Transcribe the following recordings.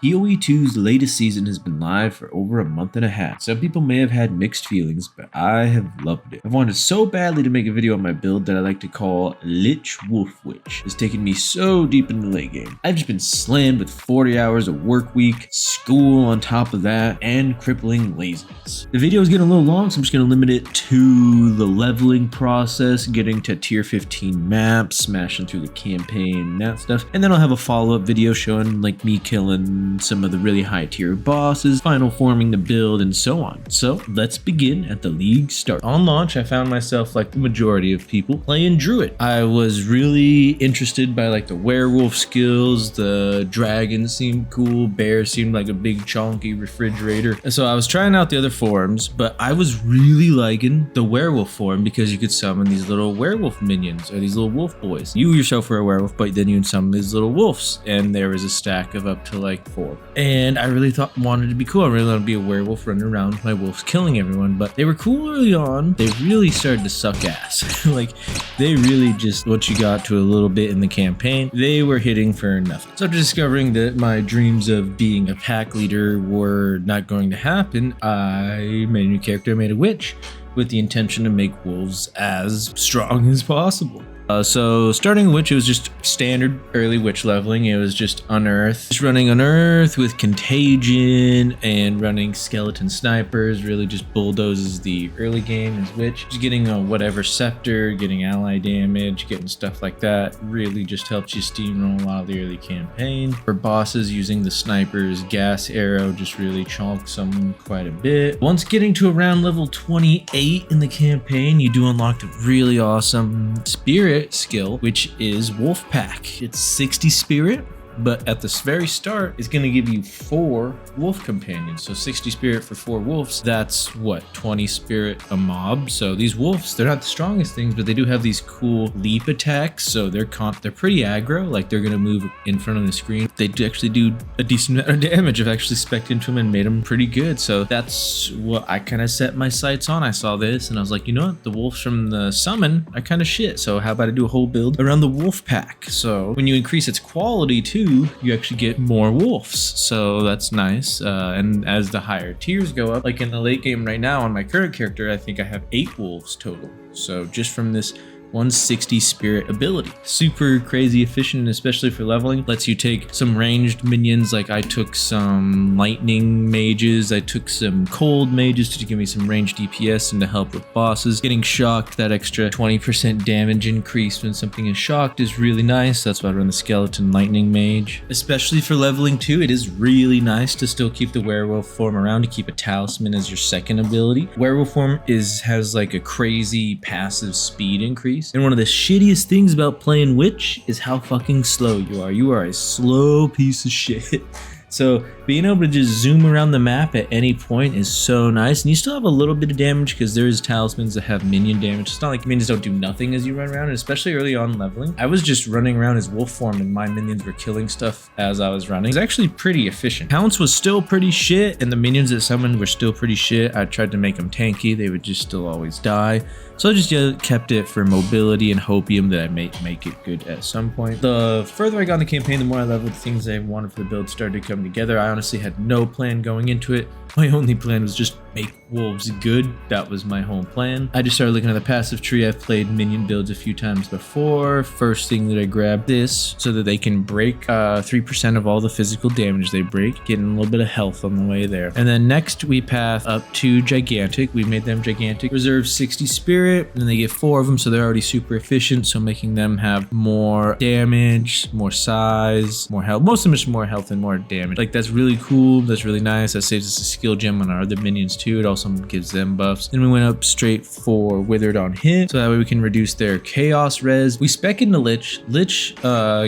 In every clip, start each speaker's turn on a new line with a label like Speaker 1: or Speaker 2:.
Speaker 1: POE2's latest season has been live for over a month and a half. Some people may have had mixed feelings, but I have loved it. I've wanted so badly to make a video on my build that I like to call Lich Wolf Witch. It's taken me so deep in the late game. I've just been slammed with 40 hours of work week, school on top of that, and crippling laziness. The video is getting a little long, so I'm just going to limit it to the leveling process, getting to tier 15 maps, smashing through the campaign, that stuff, and then I'll have a follow-up video showing like me killing some of the really high tier bosses, final forming the build, and so on. So let's begin at the league start. On launch, I found myself, like the majority of people, playing Druid. I was really interested by like the werewolf skills, the dragon seemed cool, bear seemed like a big chunky refrigerator. And so I was trying out the other forms, but I was really liking the werewolf form because you could summon these little werewolf minions or these little wolf boys. You yourself were a werewolf, but then you would summon these little wolves, and there was a stack of up to like 4. And I really wanted to be cool. I really wanted to be a werewolf running around with my wolves killing everyone, but they were cool early on. They really started to suck ass. Like they really just, once you got to a little bit in the campaign, they were hitting for nothing. So after discovering that my dreams of being a pack leader were not going to happen, I made a new character. I made a witch with the intention to make wolves as strong as possible. So starting witch, it was just standard early witch leveling. It was just unearth, just running unearth with contagion and running skeleton snipers. Really just bulldozes the early game as witch. Just getting a whatever scepter, getting ally damage, getting stuff like that. Really just helps you steamroll a lot of the early campaign. For bosses, using the snipers, gas arrow, just really chonk someone quite a bit. Once getting to around level 28 in the campaign, you do unlock a really awesome spirit skill, which is wolf pack. It's 60 spirit, but at the very start it's going to give you 4 wolf companions. So 60 spirit for 4 wolves, that's what, 20 spirit a mob. So these wolves, they're not the strongest things, but they do have these cool leap attacks. So they're pretty aggro, like they're going to move in front of the screen. They do actually do a decent amount of damage. I've actually spec'd into them and made them pretty good. So that's what I kind of set my sights on. I saw this and I was like, you know what, the wolves from the summon are kind of shit. So how about I do a whole build around the wolf pack? So when you increase its quality too, you actually get more wolves, so that's nice. And as the higher tiers go up, like in the late game right now on my current character, I think I have 8 wolves total. So just from this 160 spirit ability, super crazy efficient, especially for leveling. Lets you take some ranged minions, like I took some lightning mages, I took some cold mages to give me some ranged DPS and to help with bosses. Getting shocked, that extra 20% damage increase when something is shocked is really nice. That's why I run the skeleton lightning mage. Especially for leveling too, it is really nice to still keep the werewolf form around, to keep a talisman as your second ability. Werewolf form has like a crazy passive speed increase. And one of the shittiest things about playing witch is how fucking slow you are. You are a slow piece of shit. So being able to just zoom around the map at any point is so nice. And you still have a little bit of damage because there's talismans that have minion damage. It's not like minions don't do nothing as you run around, and especially early on leveling. I was just running around as wolf form and my minions were killing stuff as I was running. It was actually pretty efficient. Counts was still pretty shit and the minions that summoned were still pretty shit. I tried to make them tanky. They would just still always die. So I just kept it for mobility and hopium that I make it good at some point. The further I got in the campaign, the more I leveled, the things I wanted for the build started to come together. I honestly had no plan going into it. My only plan was just make wolves good. That was my whole plan. I just started looking at the passive tree. I've played minion builds a few times before. First thing that I grabbed this so that they can break 3% of all the physical damage they break, getting a little bit of health on the way there. And then next we path up to gigantic. We made them gigantic. Reserve 60 spirit, and they get 4 of them, so they're already super efficient. So making them have more damage, more size, more health. Most of them is more health and more damage. Like that's really cool. That's really nice. That saves us a skill gem on our other minions too. It also gives them buffs. Then we went up straight for withered on hit, so that way we can reduce their chaos res. We spec into Lich. Lich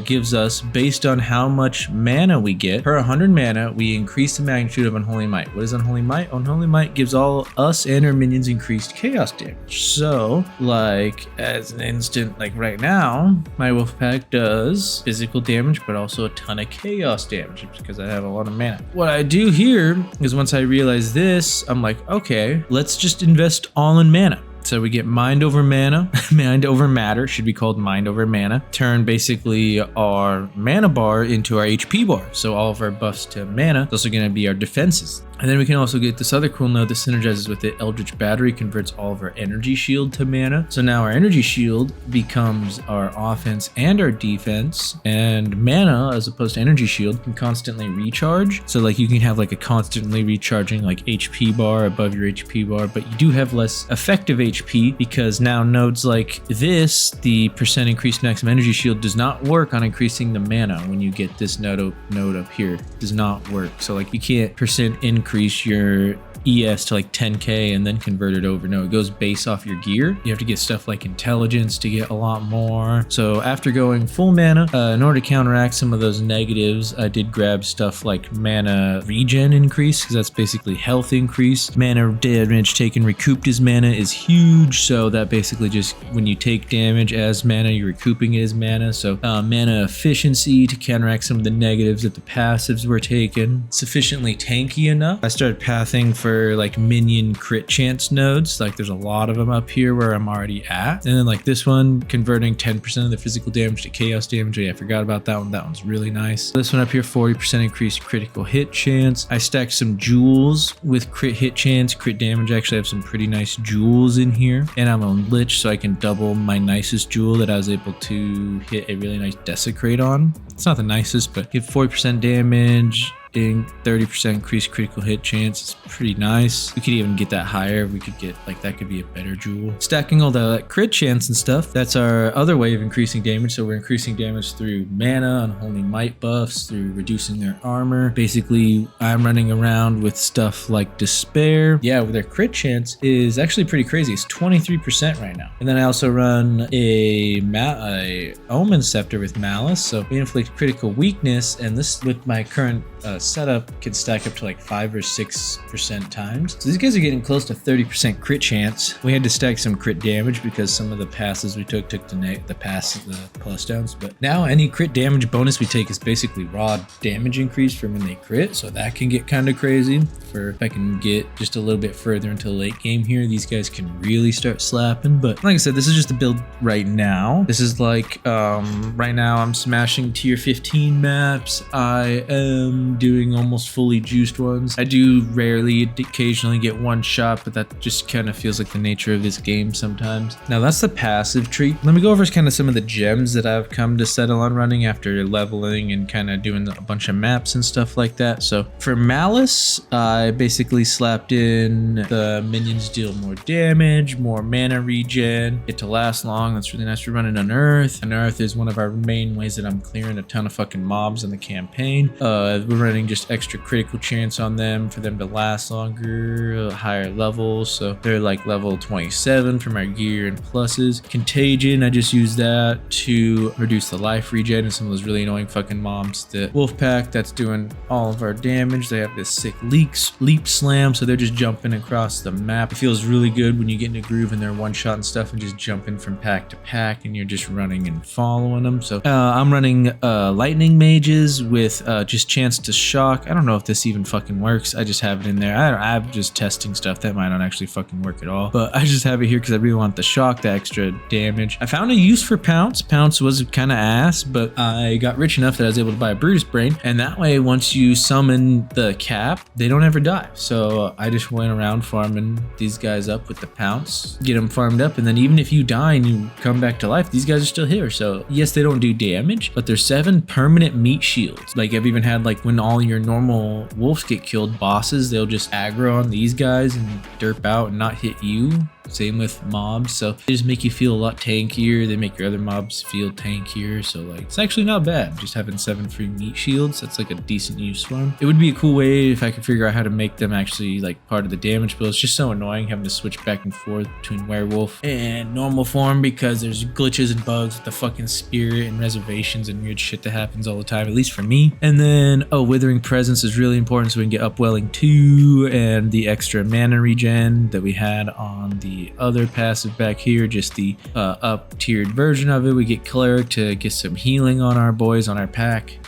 Speaker 1: gives us, based on how much mana we get, per 100 mana, we increase the magnitude of Unholy Might. What is Unholy Might? Unholy Might gives all us and our minions increased chaos damage. So, like, as an instant, like right now, my wolf pack does physical damage, but also a ton of chaos damage because I have a lot of mana. What I do here is once I realize this, I'm like, okay, let's just invest all in mana.
Speaker 2: So we get mind over mana, mind over matter, should be called mind over mana. Turn basically our mana bar into our HP bar. So all of our buffs to mana is also going to be our defenses. And then we can also get this other cool node that synergizes with it. Eldritch Battery converts all of our energy shield to mana. So now our energy shield becomes our offense and our defense. And mana, as opposed to energy shield, can constantly recharge. So like you can have like a constantly recharging like HP bar above your HP bar, but you do have less effective HP because now nodes like this, the percent increased maximum energy shield does not work on increasing the mana. When you get this node up here, it does not work. So like you can't percent increase your ES to like 10k and then convert it over. No, it goes base off your gear. You have to get stuff like intelligence to get a lot more. So after going full mana, in order to counteract some of those negatives, I did grab stuff like mana regen increase, because that's basically health increase. Mana damage taken recouped as mana is huge, so that basically just when you take damage as mana, you're recouping it as mana. So mana efficiency to counteract some of the negatives that the passives were taken. Sufficiently tanky enough. I started pathing for like minion crit chance nodes. Like there's a lot of them up here where I'm already at. And then like this one, converting 10% of the physical damage to chaos damage. Yeah, I forgot about that one. That one's really nice. This one up here, 40% increased critical hit chance. I stacked some jewels with crit hit chance, crit damage. Actually, I have some pretty nice jewels in here. And I'm on Lich, so I can double my nicest jewel that I was able to hit a really nice desecrate on. It's not the nicest, but give 40% damage. 30% increased critical hit chance. It's pretty nice. We could even get that higher. We could get like that could be a better jewel. Stacking all the crit chance and stuff, that's our other way of increasing damage. So we're increasing damage through mana, unholy might buffs, through reducing their armor. Basically, I'm running around with stuff like despair. Yeah, with their crit chance is actually pretty crazy. It's 23% right now. And then I also run a Omen Scepter with Malice. So we inflict critical weakness, and this with my current setup can stack up to like 5 or 6% times. So these guys are getting close to 30% crit chance. We had to stack some crit damage because some of the passes we took the plus downs. But now any crit damage bonus we take is basically raw damage increase from when they crit. So that can get kind of crazy. If I can get just a little bit further into the late game here, these guys can really start slapping. But like I said, this is just a build right now. This is like right now I'm smashing tier 15 maps. I am doing almost fully juiced ones. I do rarely, occasionally get one shot, but that just kind of feels like the nature of this game sometimes. Now that's the passive tree. Let me go over kind of some of the gems that I've come to settle on running after leveling and kind of doing a bunch of maps and stuff like that. So for Malice, I basically slapped in the minions deal more damage, more mana regen, get to last long. That's really nice. We're running Unearth. Unearth is one of our main ways that I'm clearing a ton of fucking mobs in the campaign. We're running just extra critical chance on them for them to last longer, higher levels. So they're like level 27 from our gear and pluses. Contagion, I just use that to reduce the life regen and some of those really annoying fucking mobs. The Wolfpack, that's doing all of our damage. They have this sick leap slam, so they're just jumping across the map. It feels really good when you get in a groove and they're one shot and stuff and just jumping from pack to pack and you're just running and following them. So I'm running lightning mages with just chance to shock. I don't know if this even fucking works. I just have it in there. I'm just testing stuff that might not actually fucking work at all, but I just have it here because I really want the shock, the extra damage. I found a use for Pounce. Pounce was kind of ass, but I got rich enough that I was able to buy a Brutus Brain, and that way once you summon the cap, they don't ever die. So I just went around farming these guys up with the Pounce, get them farmed up, and then even if you die and you come back to life, these guys are still here. So yes, they don't do damage, but they're 7 permanent meat shields. Like I've even had like when all your normal wolves get killed, bosses, they'll just aggro on these guys and derp out and not hit you. Same with mobs, so they just make you feel a lot tankier. They make your other mobs feel tankier, so like it's actually not bad just having 7 free meat shields. That's like a decent use for them. It would be a cool way if I could figure out how to make them actually like part of the damage build. It's just so annoying having to switch back and forth between werewolf and normal form because there's glitches and bugs with the fucking spirit and reservations and weird shit that happens all the time, at least for me. And then withering presence is really important so we can get upwelling 2 and the extra mana regen that we had on the the other passive back here, just the up-tiered version of it. We get Cleric to get some healing on our boys, on our pack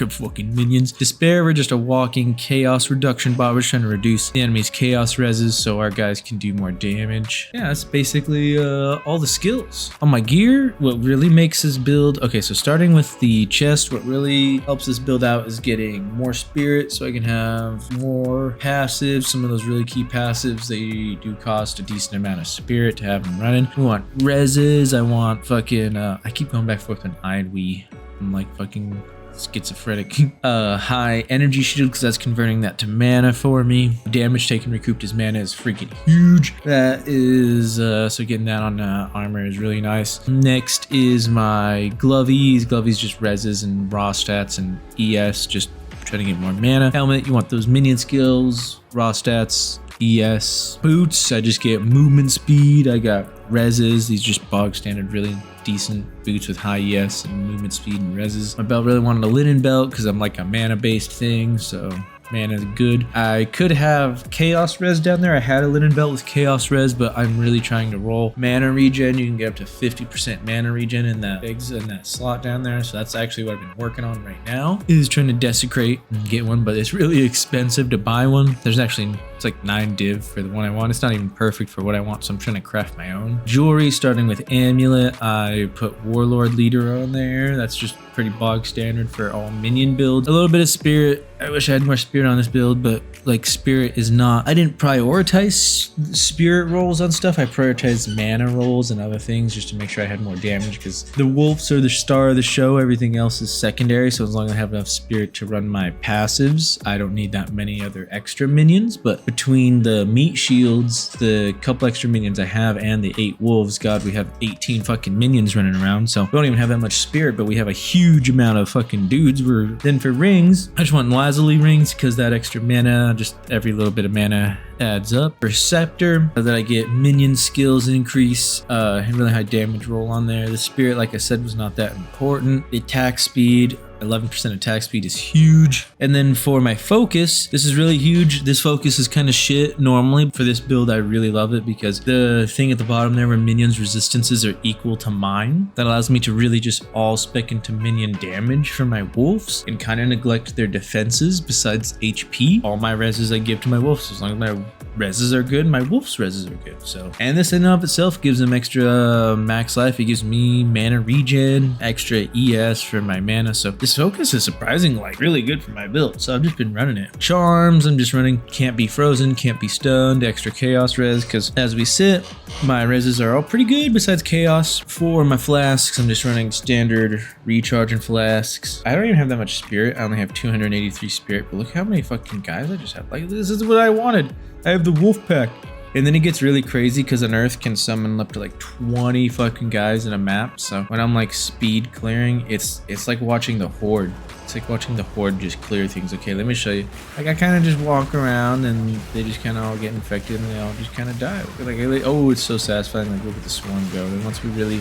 Speaker 2: of fucking minions. Despair, we're just a walking chaos reduction bot. We're trying to reduce the enemy's chaos reses so our guys can do more damage. Yeah, that's basically all the skills. On my gear, what really makes this build, okay, so starting with the chest, what really helps this build out is getting more spirit so I can have more passives. Some of those really key passives, they do cost a decent amount of spirit to have them running. We want reses. I want fucking, I keep going back and forth on I and we. I'm like fucking schizophrenic. High energy shield because that's converting that to mana for me. Damage taken recouped as mana is freaking huge. That is so getting that on armor is really nice. Next is my glovies. Glovies just reses and raw stats, and ES just trying to get more mana. Helmet, you want those minion skills, raw stats, ES. Boots, I just get movement speed. I got reses. These just bog standard, really decent boots with high ES and movement speed and reses. My belt really wanted a linen belt because I'm like a mana based thing, so mana is good. I could have chaos res down there. I had a linen belt with chaos res, but I'm really trying to roll mana regen. You can get up to 50% mana regen in that slot down there, so that's actually what I've been working on right now, is trying to desecrate and get one, but it's really expensive to buy one. There's actually, it's like 9 div for the one I want. It's not even perfect for what I want, so I'm trying to craft my own. Jewelry, starting with amulet, I put warlord leader on there. That's just pretty bog standard for all minion builds. A little bit of spirit. I wish I had more spirit on this build, but like spirit is not, I didn't prioritize spirit rolls on stuff. I prioritized mana rolls and other things just to make sure I had more damage, because the wolves are the star of the show. Everything else is secondary. So as long as I have enough spirit to run my passives, I don't need that many other extra minions. But between the meat shields, the couple extra minions I have, and the 8 wolves, god, we have 18 fucking minions running around. So we don't even have that much spirit, but we have a huge amount of fucking dudes. Then for rings, I just want Lazuli rings because that extra mana, just every little bit of mana adds up. For scepter, that I get minion skills increase, and really high damage roll on there. The spirit, like I said, was not that important. The attack speed, 11% attack speed is huge. And then for my focus, this is really huge. This focus is kind of shit normally. For this build, I really love it because the thing at the bottom there where minions resistances are equal to mine, that allows me to really just all spec into minion damage for my wolves and kind of neglect their defenses besides HP. All my reses I give to my wolves. As long as my reses are good, my wolves reses are good. So, and this in and of itself gives them extra max life. It gives me mana regen, extra ES for my mana. So this focus is surprisingly like really good for my build. So I've just been running it. Charms, I'm just running can't be frozen, can't be stunned, extra chaos res, because as we sit, my reses are all pretty good besides chaos. For my flasks, I'm just running standard recharge and flasks. I don't even have that much spirit. I only have 283 spirit, but look how many fucking guys I just have. Like, this is what I wanted. I have the wolf pack. And then it gets really crazy because an earth can summon up to like 20 fucking guys in a map. So when I'm like speed clearing, it's like watching the horde. It's like watching the horde just clear things. Okay, let me show you. Like I kind of just walk around and they just kind of all get infected and they all just kind of die. Like, oh, it's so satisfying. Like look at the swarm go. And once we really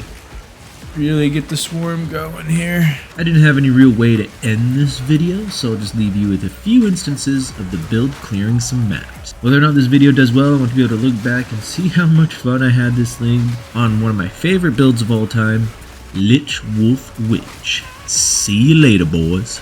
Speaker 2: get the swarm going here.
Speaker 1: I didn't have any real way to end this video, so I'll just leave you with a few instances of the build clearing some maps. Whether or not this video does well, I want to be able to look back and see how much fun I had this thing on one of my favorite builds of all time, Lich Wolf Witch. See you later, boys.